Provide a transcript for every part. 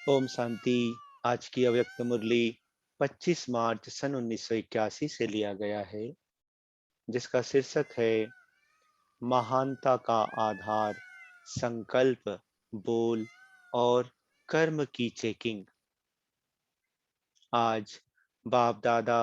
ओम शांति। आज की अव्यक्त मुरली 25 मार्च सन 1981 से लिया गया है, जिसका शीर्षक है महानता का आधार, संकल्प, बोल और कर्म की चेकिंग। आज बाप दादा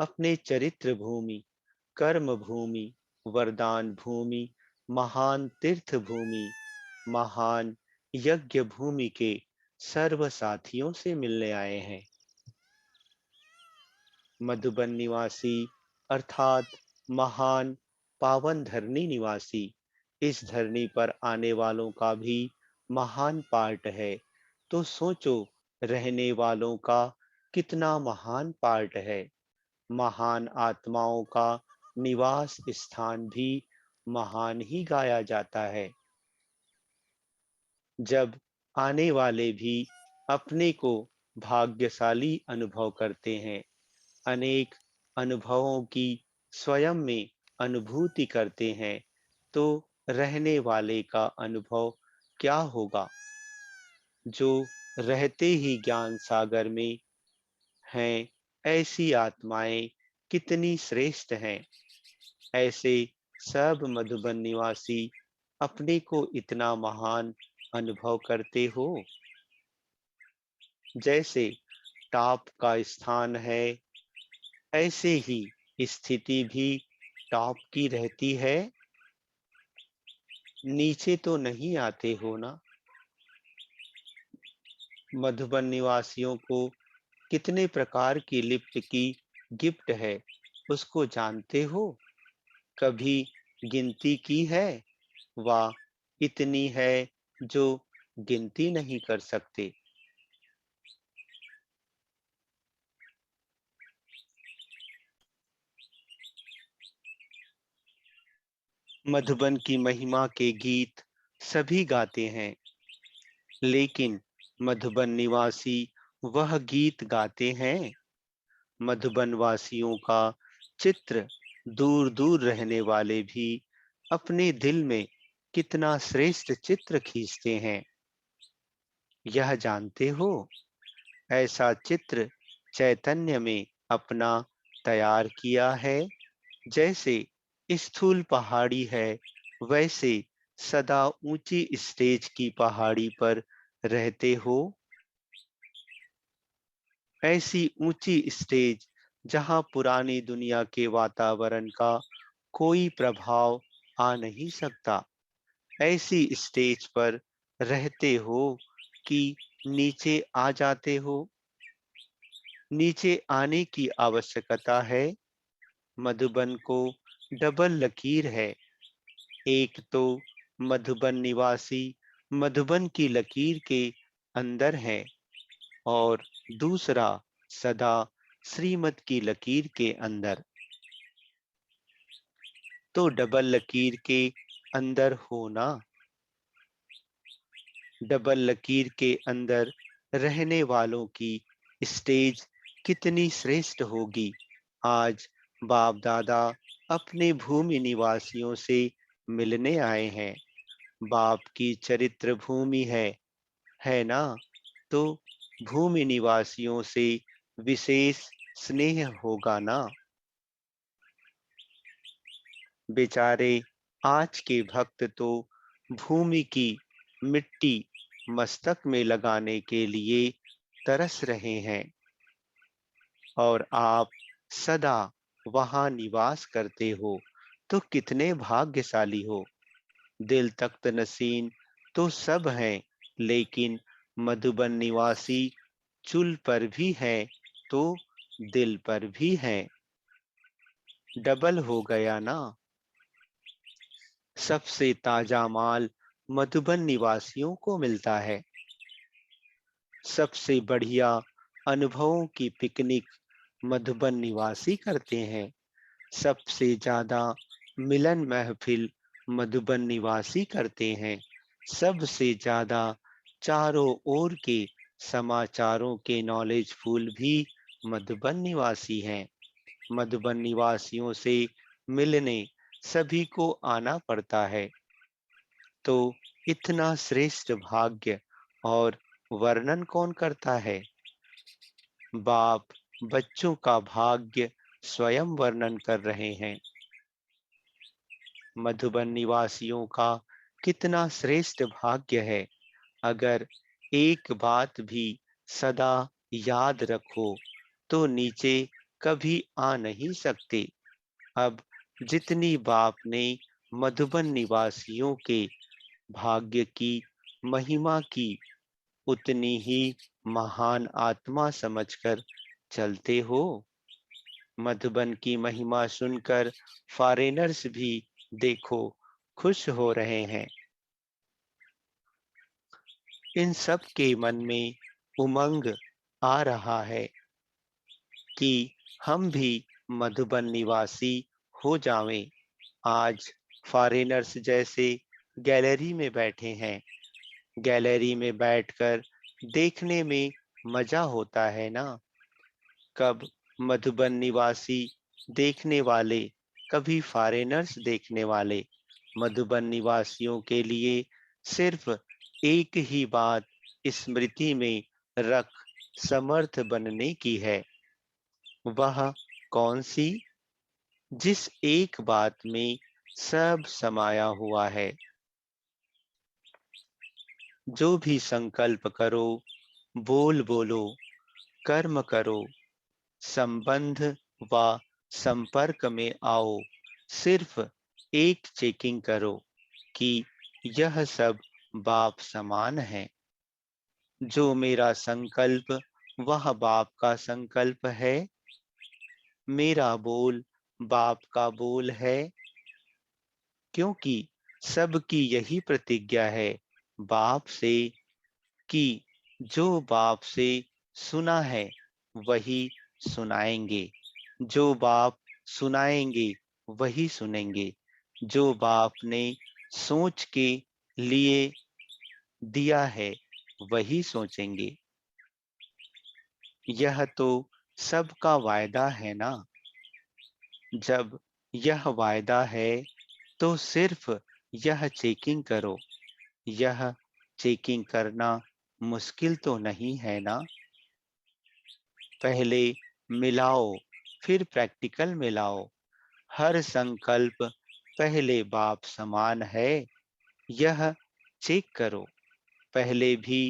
अपने चरित्र भूमि, कर्म भूमि, वरदान भूमि, महान तीर्थ भूमि, महान यज्ञ भूमि के सर्व साथियों से मिलने आए हैं। मधुबन निवासी अर्थात महान पावन धरनी निवासी, इस धरनी पर आने वालों का भी महान पार्ट है। तो सोचो, रहने वालों का कितना महान पार्ट है। महान आत्माओं का निवास स्थान भी महान ही गाया जाता है। जब आने वाले भी अपने को भाग्यशाली अनुभव करते हैं, अनेक अनुभवों की स्वयं में अनुभूति करते हैं, तो रहने वाले का अनुभव क्या होगा? जो रहते ही ज्ञान सागर में हैं, ऐसी आत्माएं कितनी श्रेष्ठ हैं। ऐसे सब मधुबन निवासी अपने को इतना महान अनुभव करते हो। जैसे टॉप का स्थान है, ऐसे ही स्थिति भी टॉप की रहती है। नीचे तो नहीं आते हो ना। मधुबन निवासियों को कितने प्रकार की लिफ्ट की गिफ्ट है, उसको जानते हो? कभी गिनती की है? वाह, इतनी है जो गिनती नहीं कर सकते। मधुबन की महिमा के गीत सभी गाते हैं, लेकिन मधुबन निवासी वह गीत गाते हैं। मधुबन वासियों का चित्र दूर दूर रहने वाले भी अपने दिल में कितना श्रेष्ठ चित्र खींचते हैं, यह जानते हो? ऐसा चित्र चैतन्य में अपना तैयार किया है। जैसे स्थूल पहाड़ी है, वैसे सदा ऊंची स्टेज की पहाड़ी पर रहते हो। ऐसी ऊंची स्टेज जहां पुरानी दुनिया के वातावरण का कोई प्रभाव आ नहीं सकता। ऐसी स्टेज पर रहते हो कि नीचे आ जाते हो। नीचे आने की आवश्यकता है। मधुबन को डबल लकीर है। एक तो मधुबन निवासी मधुबन की लकीर के अंदर है, और दूसरा सदा श्रीमत की लकीर के अंदर। तो डबल लकीर के अंदर होना, डबल लकीर के अंदर रहने वालों की स्टेज कितनी श्रेष्ठ होगी। आज बाप दादा अपने भूमि निवासियों से मिलने आए हैं। बाप की चरित्र भूमि है ना? तो भूमि निवासियों से विशेष स्नेह होगा ना। बेचारे आज के भक्त तो भूमि की मिट्टी मस्तक में लगाने के लिए तरस रहे हैं, और आप सदा वहां निवास करते हो, तो कितने भाग्यशाली हो। दिल तख्त नसीन तो सब हैं, लेकिन मधुबन निवासी चुल पर भी हैं, तो दिल पर भी हैं। डबल हो गया ना। सबसे ताजा माल मधुबन निवासियों को मिलता है। सबसे बढ़िया अनुभवों की पिकनिक मधुबन निवासी करते हैं। सबसे ज्यादा मिलन महफिल मधुबन निवासी करते हैं। सबसे ज्यादा चारों ओर के समाचारों के नॉलेजफुल भी मधुबन निवासी हैं। मधुबन निवासियों से मिलने सभी को आना पड़ता है। तो इतना श्रेष्ठ भाग्य और वर्णन कौन करता है? बाप बच्चों का भाग्य स्वयं वर्णन कर रहे हैं। मधुबन निवासियों का कितना श्रेष्ठ भाग्य है। अगर एक बात भी सदा याद रखो तो नीचे कभी आ नहीं सकते। अब जितनी बाप ने मधुबन निवासियों के भाग्य की महिमा की, उतनी ही महान आत्मा समझकर चलते हो। मधुबन की महिमा सुनकर फॉरेनर्स भी देखो खुश हो रहे हैं। इन सब के मन में उमंग आ रहा है कि हम भी मधुबन निवासी हो जावें। आज फॉरेनर्स जैसे गैलरी में बैठे हैं। गैलरी में बैठकर देखने में मजा होता है ना। कब मधुबन निवासी देखने वाले, कभी फॉरेनर्स देखने वाले। मधुबन निवासियों के लिए सिर्फ एक ही बात स्मृति में रख समर्थ बनने की है। वह कौन सी? जिस एक बात में सब समाया हुआ है। जो भी संकल्प करो, बोल बोलो, कर्म करो, संबंध व संपर्क में आओ, सिर्फ एक चेकिंग करो कि यह सब बाप समान है। जो मेरा संकल्प वह बाप का संकल्प है। मेरा बोल बाप का बोल है। क्योंकि सबकी यही प्रतिज्ञा है बाप से कि जो बाप से सुना है वही सुनाएंगे। जो बाप सुनाएंगे वही सुनेंगे। जो बाप ने सोच के लिए दिया है वही सोचेंगे। यह तो सबका वायदा है ना। जब यह वायदा है तो सिर्फ यह चेकिंग करो। यह चेकिंग करना मुश्किल तो नहीं है ना। पहले मिलाओ, फिर प्रैक्टिकल मिलाओ। हर संकल्प पहले बाप समान है, यह चेक करो। पहले भी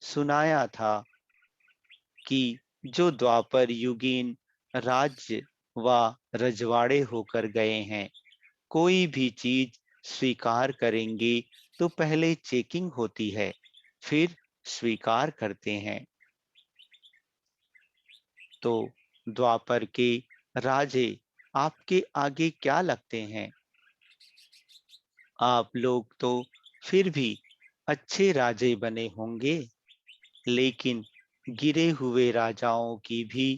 सुनाया था कि जो द्वापर युगीन राज्य व रजवाड़े होकर गए हैं, कोई भी चीज स्वीकार करेंगे तो पहले चेकिंग होती है, फिर स्वीकार करते हैं। तो द्वापर के राजे आपके आगे क्या लगते हैं? आप लोग तो फिर भी अच्छे राजे बने होंगे, लेकिन गिरे हुए राजाओं की भी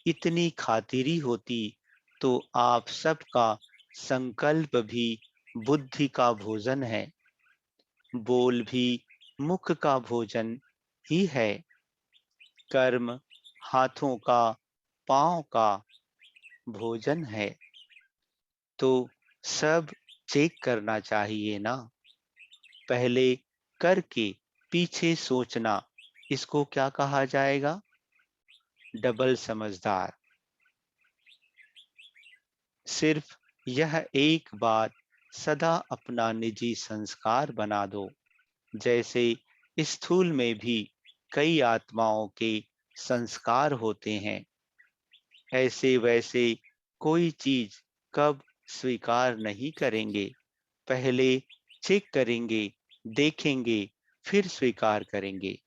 इतनी खातिरी होती तो आप सबका संकल्प भी बुद्धि का भोजन है। बोल भी मुख का भोजन ही है। कर्म हाथों का, पांव का भोजन है। तो सब चेक करना चाहिए ना। पहले करके पीछे सोचना, इसको क्या कहा जाएगा? डबल समझदार। सिर्फ यह एक बात सदा अपना निजी संस्कार बना दो। जैसे स्थूल में भी कई आत्माओं के संस्कार होते हैं, ऐसे वैसे कोई चीज कब स्वीकार नहीं करेंगे। पहले चेक करेंगे, देखेंगे, फिर स्वीकार करेंगे।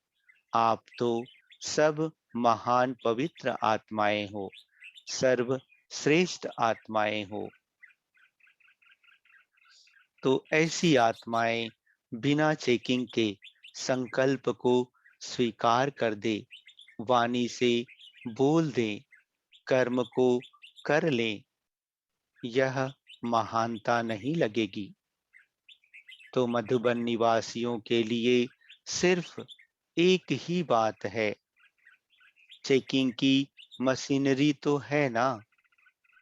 आप तो सब महान पवित्र आत्माएं हो, सर्वश्रेष्ठ आत्माएं हो। तो ऐसी आत्माएं बिना चेकिंग के संकल्प को स्वीकार कर दे, वाणी से बोल दे, कर्म को कर ले। यह महानता नहीं लगेगी। तो मधुबन निवासियों के लिए सिर्फ एक ही बात है। चेकिंग की मशीनरी तो है ना,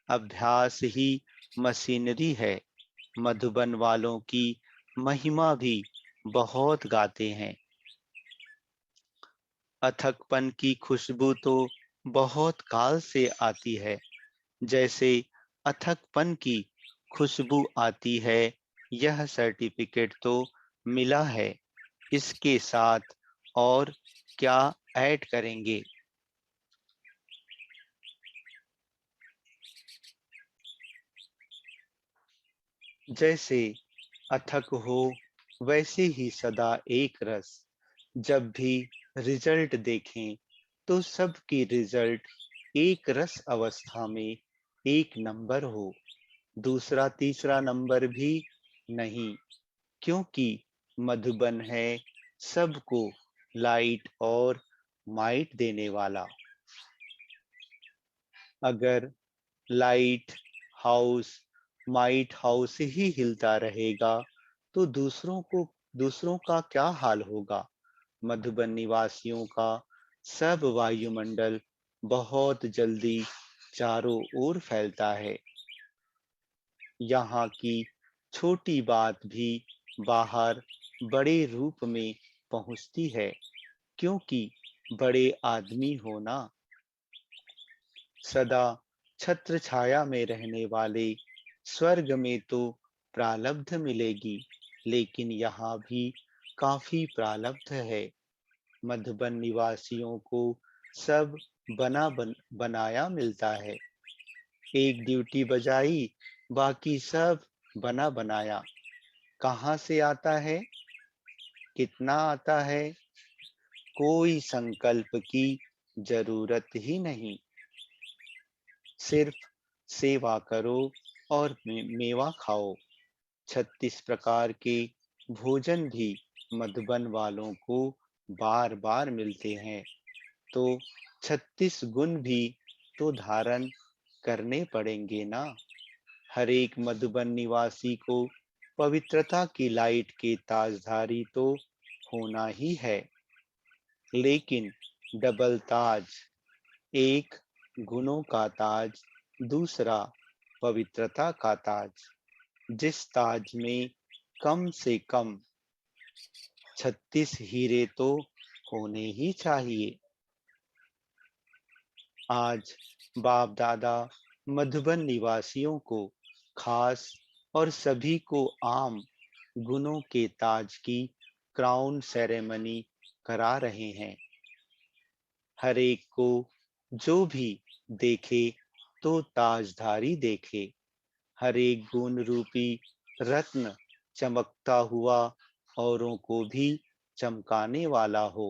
अभ्यास ही मशीनरी है। मधुबन वालों की महिमा भी बहुत गाते हैं। अथकपन की खुशबू तो बहुत काल से आती है। जैसे अथकपन की खुशबू आती है, यह सर्टिफिकेट तो मिला है। इसके साथ और क्या ऐड करेंगे? जैसे अथक हो, वैसे ही सदा एक रस। जब भी रिजल्ट देखें तो सबकी रिजल्ट एक रस अवस्था में एक नंबर हो, दूसरा तीसरा नंबर भी नहीं, क्योंकि मधुबन है सबको लाइट और माइट देने वाला। अगर लाइट हाउस माइट हाउस ही हिलता रहेगा तो दूसरों का क्या हाल होगा? मधुबन निवासियों का सब वायुमंडल बहुत जल्दी चारों ओर फैलता है। यहाँ की छोटी बात भी बाहर बड़े रूप में पहुंचती है, क्योंकि बड़े आदमी होना। सदा छत्र छाया में रहने वाले स्वर्ग में तो प्रारब्ध मिलेगी, लेकिन यहाँ भी काफी प्रारब्ध है। मधुबन निवासियों को सब बनाया मिलता है। एक ड्यूटी बजाई, बाकी सब बना बनाया। कहाँ से आता है? कितना आता है? कोई संकल्प की जरूरत ही नहीं। सिर्फ सेवा करो और मेवा खाओ। 36 प्रकार के भोजन भी मधुबन वालों को बार बार मिलते हैं, तो 36 गुण भी तो धारण करने पड़ेंगे ना। हर एक मधुबन निवासी को पवित्रता की लाइट के ताजधारी तो होना ही है, लेकिन डबल ताज, एक गुणों का ताज, दूसरा पवित्रता का ताज। जिस ताज में कम से कम 36 हीरे तो होने ही चाहिए। आज बाप दादा मधुबन निवासियों को खास और सभी को आम गुणों के ताज की क्राउन सेरेमनी करा रहे हैं। हर एक को जो भी देखे तो ताजधारी देखे। हर एक गुण रूपी रत्न चमकता हुआ औरों को भी चमकाने वाला हो।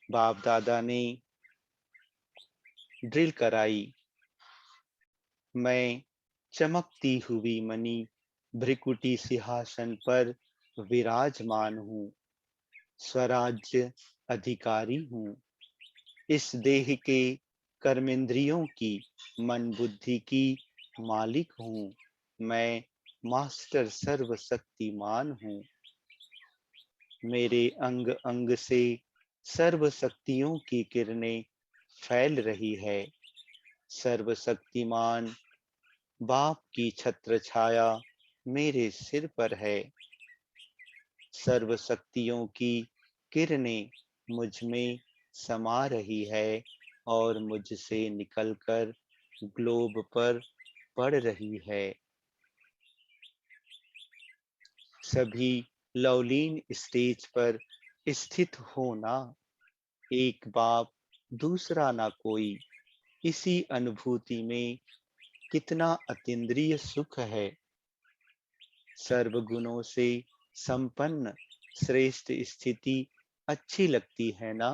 बाप दादा ने ड्रिल कराई। मैं चमकती हुई मणि भृकुटी सिंहासन पर विराजमान हूँ। स्वराज्य अधिकारी हूँ। इस देह के कर्मेंद्रियों की, मन बुद्धि की मालिक हूँ। मैं मास्टर सर्वशक्तिमान हूँ। मेरे अंग अंग से सर्व शक्तियों की किरणें फैल रही है। सर्वशक्तिमान बाप की छत्र छाया मेरे सिर पर है। सर्व शक्तियों की किरणें मुझ में समा रही है और मुझसे निकलकर ग्लोब पर पड़ रही है। सभी लवलीन स्टेज पर स्थित होना, एक बाप दूसरा ना कोई, इसी अनुभूति में कितना अतीन्द्रिय सुख है। सर्वगुणों से संपन्न श्रेष्ठ स्थिति अच्छी लगती है ना।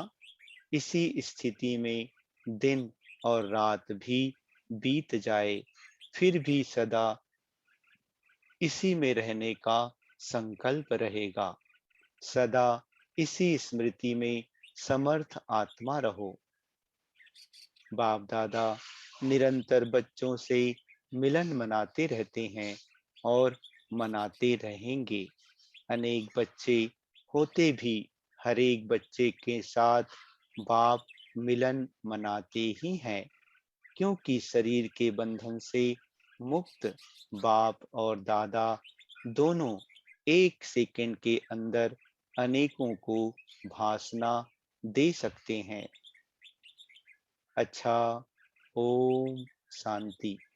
इसी स्थिति में दिन और रात भी बीत जाए, फिर भी सदा इसी में रहने का संकल्प रहेगा। सदा इसी स्मृति में समर्थ आत्मा रहो। बाप दादा निरंतर बच्चों से मिलन मनाते रहते हैं और मनाते रहेंगे। अनेक बच्चे होते भी हर एक बच्चे के साथ बाप मिलन मनाते ही हैं, क्योंकि शरीर के बंधन से मुक्त बाप और दादा दोनों एक सेकंड के अंदर अनेकों को भासना दे सकते हैं। अच्छा, ओम शांति।